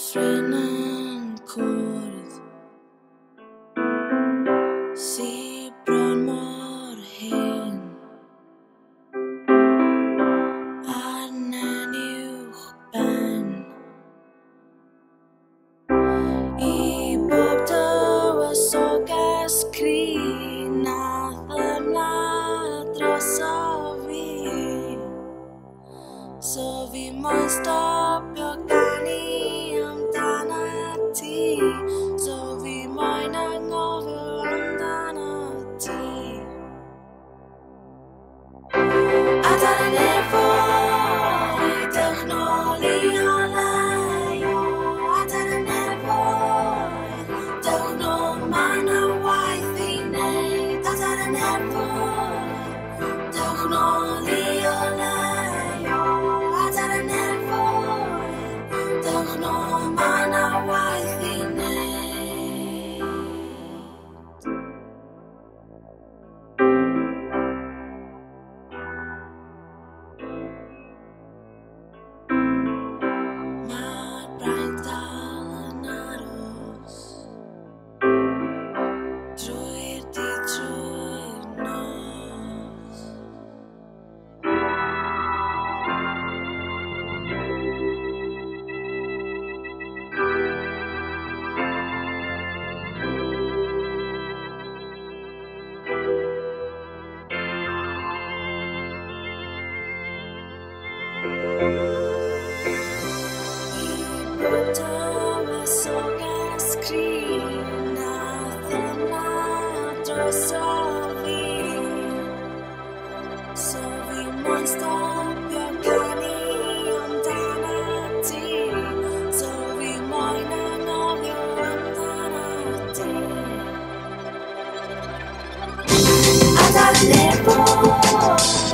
frenin cwrdd si bron mor hyn arnen uwch ben I bob dywysoges crin nath ymladd droso fi so fi moyn stopio ganu amdana ti so fi moyn anghofio amdana ti Adar yn Nefoedd dewch nôl I oleu Adar yn Nefoedd dewch nôl ma' 'na waith I neud Adar yn Nefoedd dewch nôl I oleu Adar yn Nefoedd dewch nôl ma' 'na waith I neud Ma'r braint dal yn aros drwy'r dydd trwy'r nos I bob dywysoges crin nath ymladd droso fi so fi moyn stopio ganu amdana ti so fi moyn anghofio amdana ti Adar yn Nefoedd